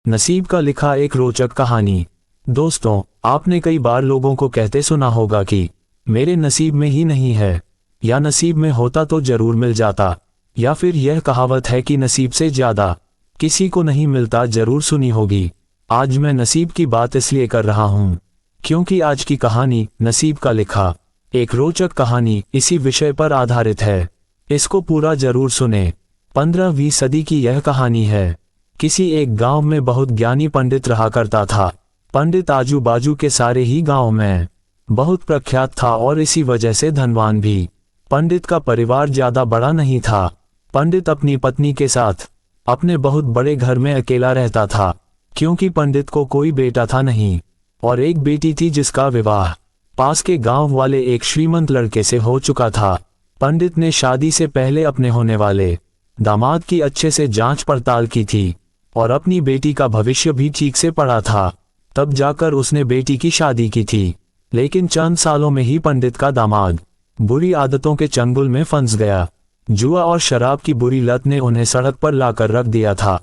नसीब का लिखा एक रोचक कहानी। दोस्तों, आपने कई बार लोगों को कहते सुना होगा कि मेरे नसीब में ही नहीं है, या नसीब में होता तो जरूर मिल जाता, या फिर यह कहावत है कि नसीब से ज्यादा किसी को नहीं मिलता, जरूर सुनी होगी। आज मैं नसीब की बात इसलिए कर रहा हूँ क्योंकि आज की कहानी नसीब का लिखा एक रोचक कहानी इसी विषय पर आधारित है। इसको पूरा जरूर सुने। 15वीं सदी की यह कहानी है। किसी एक गांव में बहुत ज्ञानी पंडित रहा करता था। पंडित आजू बाजू के सारे ही गांव में बहुत प्रख्यात था और इसी वजह से धनवान भी। पंडित का परिवार ज्यादा बड़ा नहीं था। पंडित अपनी पत्नी के साथ अपने बहुत बड़े घर में अकेला रहता था, क्योंकि पंडित को कोई बेटा था नहीं और एक बेटी थी जिसका विवाह पास के गांव वाले एक श्रीमंत लड़के से हो चुका था। पंडित ने शादी से पहले अपने होने वाले दामाद की अच्छे से जांच पड़ताल की थी और अपनी बेटी का भविष्य भी ठीक से पढ़ा था। तब जाकर उसने बेटी की शादी की थी। लेकिन चंद सालों में ही पंडित का दामाद बुरी आदतों के चंगुल में फंस गया। जुआ और शराब की बुरी लत ने उन्हें सड़क पर लाकर रख दिया था।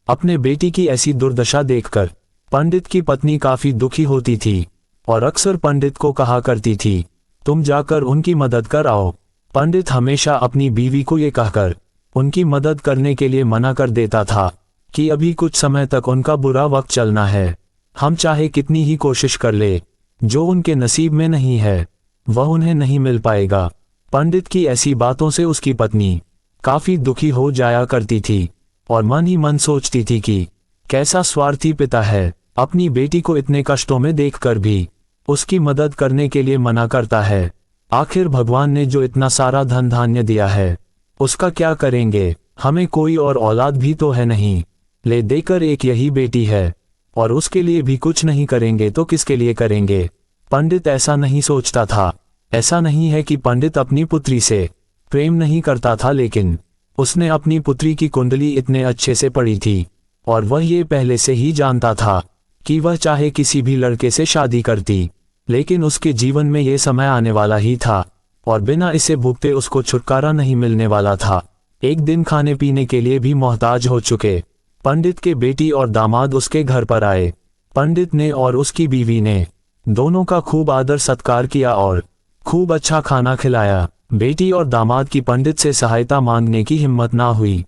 अपने बेटी की ऐसी दुर्दशा देखकर पंडित की पत्नी काफी दुखी होती थी और अक्सर पंडित को कहा करती थी, तुम जाकर उनकी मदद कर आओ। पंडित हमेशा अपनी बीवी को ये कहकर उनकी मदद करने के लिए मना कर देता था कि अभी कुछ समय तक उनका बुरा वक्त चलना है। हम चाहे कितनी ही कोशिश कर ले, जो उनके नसीब में नहीं है वह उन्हें नहीं मिल पाएगा। पंडित की ऐसी बातों से उसकी पत्नी काफी दुखी हो जाया करती थी और मन ही मन सोचती थी कि कैसा स्वार्थी पिता है, अपनी बेटी को इतने कष्टों में देखकर भी उसकी मदद करने के लिए मना करता है। आखिर भगवान ने जो इतना सारा धन धान्य दिया है उसका क्या करेंगे, हमें कोई और औलाद भी तो है नहीं, ले देकर एक यही बेटी है और उसके लिए भी कुछ नहीं करेंगे तो किसके लिए करेंगे। पंडित ऐसा नहीं सोचता था। ऐसा नहीं है कि पंडित अपनी पुत्री से प्रेम नहीं करता था, लेकिन उसने अपनी पुत्री की कुंडली इतने अच्छे से पढ़ी थी और वह ये पहले से ही जानता था कि वह चाहे किसी भी लड़के से शादी करती, लेकिन उसके जीवन में ये समय आने वाला ही था और बिना इसे भुगते उसको छुटकारा नहीं मिलने वाला था। एक दिन खाने पीने के लिए भी मोहताज हो चुके पंडित के बेटी और दामाद उसके घर पर आए। पंडित ने और उसकी बीवी ने दोनों का खूब आदर सत्कार किया और खूब अच्छा खाना खिलाया। बेटी और दामाद की पंडित से सहायता मांगने की हिम्मत ना हुई,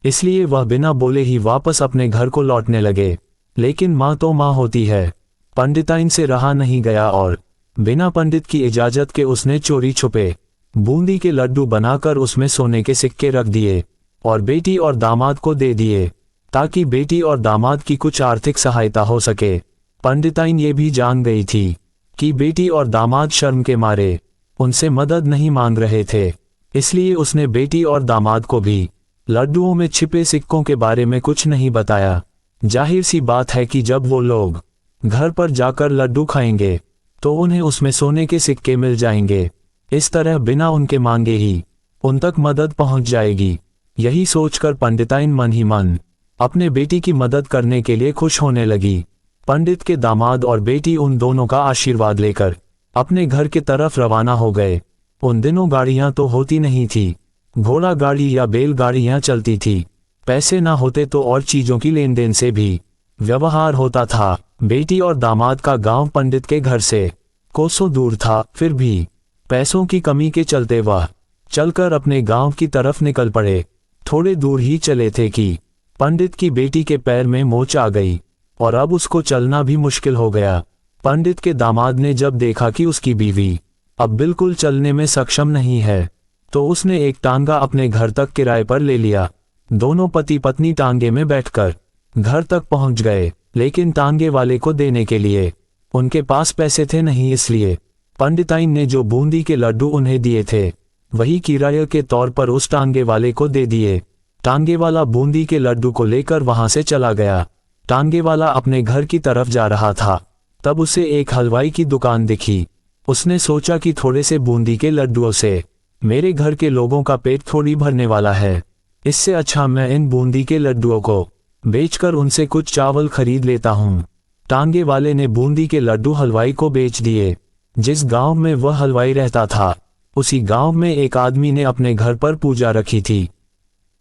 इसलिए वह बिना बोले ही वापस अपने घर को लौटने लगे। लेकिन माँ तो माँ होती है। पंडिताइन से रहा नहीं गया और बिना पंडित की इजाजत के उसने चोरी छुपे बूंदी के लड्डू बनाकर उसमें सोने के सिक्के रख दिए और बेटी और दामाद को दे दिए, ताकि बेटी और दामाद की कुछ आर्थिक सहायता हो सके। पंडिताइन ये भी जान गई थी कि बेटी और दामाद शर्म के मारे उनसे मदद नहीं मांग रहे थे, इसलिए उसने बेटी और दामाद को भी लड्डुओं में छिपे सिक्कों के बारे में कुछ नहीं बताया। जाहिर सी बात है कि जब वो लोग घर पर जाकर लड्डू खाएंगे तो उन्हें उसमें सोने के सिक्के मिल जाएंगे। इस तरह बिना उनके मांगे ही उन तक मदद पहुंच जाएगी। यही सोचकर पंडिताइन मन ही मन अपने बेटी की मदद करने के लिए खुश होने लगी। पंडित के दामाद और बेटी उन दोनों का आशीर्वाद लेकर अपने घर के तरफ रवाना हो गए। उन दिनों गाड़ियां तो होती नहीं थी, घोड़ा गाड़ी या बैलगाड़ियां चलती थी। पैसे ना होते तो और चीजों की लेन देन से भी व्यवहार होता था। बेटी और दामाद का गांव पंडित के घर से कोसों दूर था, फिर भी पैसों की कमी के चलते वह चलकर अपने गांव की तरफ निकल पड़े। थोड़े दूर ही चले थे कि पंडित की बेटी के पैर में मोच आ गई और अब उसको चलना भी मुश्किल हो गया। पंडित के दामाद ने जब देखा कि उसकी बीवी अब बिल्कुल चलने में सक्षम नहीं है, तो उसने एक टांगा अपने घर तक किराए पर ले लिया। दोनों पति पत्नी टांगे में बैठकर घर तक पहुंच गए, लेकिन टांगे वाले को देने के लिए उनके पास पैसे थे नहीं, इसलिए पंडिताइन ने जो बूंदी के लड्डू उन्हें दिए थे वही किराए के तौर पर उस टांगे वाले को दे दिए। टांगे वाला बूंदी के लड्डू को लेकर वहां से चला गया। टांगे वाला अपने घर की तरफ जा रहा था, तब उसे एक हलवाई की दुकान दिखी। उसने सोचा कि थोड़े से बूंदी के लड्डुओं से मेरे घर के लोगों का पेट थोड़ी भरने वाला है, इससे अच्छा मैं इन बूंदी के लड्डुओं को बेचकर उनसे कुछ चावल खरीद लेता हूँ। टांगे वाले ने बूंदी के लड्डू हलवाई को बेच दिए। जिस गांव में वह हलवाई रहता था, उसी गांव में एक आदमी ने अपने घर पर पूजा रखी थी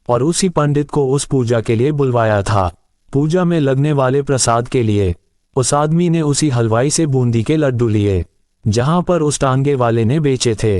और उसी पंडित को उस पूजा के लिए बुलवाया था। पूजा में लगने वाले प्रसाद के लिए उस आदमी ने उसी हलवाई से बूंदी के लड्डू लिए जहां पर उस टांगे वाले ने बेचे थे।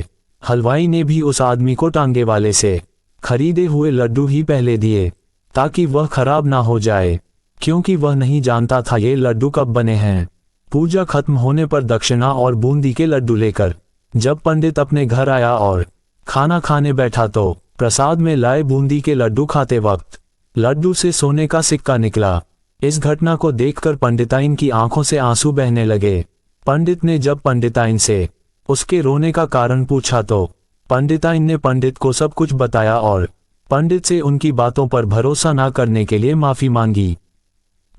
हलवाई ने भी उस आदमी को टांगे वाले से खरीदे हुए लड्डू ही पहले दिए ताकि वह खराब ना हो जाए, क्योंकि वह नहीं जानता था ये लड्डू कब बने हैं। पूजा खत्म होने पर दक्षिणा और बूंदी के लड्डू लेकर जब पंडित अपने घर आया और खाना खाने बैठा तो प्रसाद में लाए बूंदी के लड्डू खाते वक्त लड्डू से सोने का सिक्का निकला। इस घटना को देखकर पंडिताइन की आंखों से आंसू बहने लगे। पंडित ने जब पंडिताइन से उसके रोने का कारण पूछा तो पंडिताइन ने पंडित को सब कुछ बताया और पंडित से उनकी बातों पर भरोसा ना करने के लिए माफी मांगी।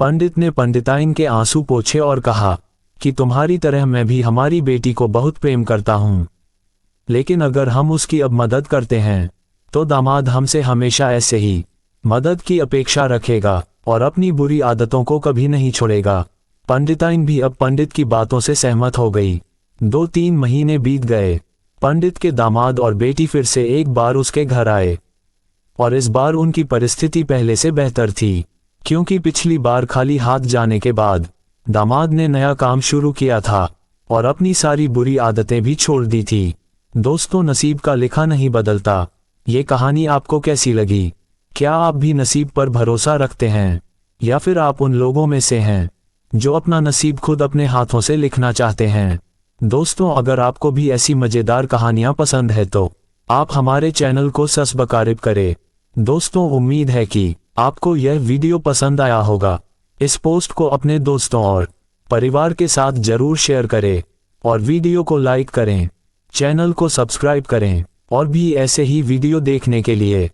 पंडित ने पंडिताइन के आंसू पोंछे और कहा कि तुम्हारी तरह मैं भी हमारी बेटी को बहुत प्रेम करता हूँ, लेकिन अगर हम उसकी अब मदद करते हैं तो दामाद हमसे हमेशा ऐसे ही मदद की अपेक्षा रखेगा और अपनी बुरी आदतों को कभी नहीं छोड़ेगा। पंडिताइन भी अब पंडित की बातों से सहमत हो गई। 2-3 महीने बीत गए। पंडित के दामाद और बेटी फिर से एक बार उसके घर आए और इस बार उनकी परिस्थिति पहले से बेहतर थी, क्योंकि पिछली बार खाली हाथ जाने के बाद दामाद ने नया काम शुरू किया था और अपनी सारी बुरी आदतें भी छोड़ दी थी। दोस्तों, नसीब का लिखा नहीं बदलता। ये कहानी आपको कैसी लगी? क्या आप भी नसीब पर भरोसा रखते हैं या फिर आप उन लोगों में से हैं जो अपना नसीब खुद अपने हाथों से लिखना चाहते हैं? दोस्तों, अगर आपको भी ऐसी मजेदार कहानियां पसंद है तो आप हमारे चैनल को सब्सक्राइब करें। दोस्तों, उम्मीद है कि आपको यह वीडियो पसंद आया होगा। इस पोस्ट को अपने दोस्तों और परिवार के साथ जरूर शेयर करें और वीडियो को लाइक करें, चैनल को सब्सक्राइब करें और भी ऐसे ही वीडियो देखने के लिए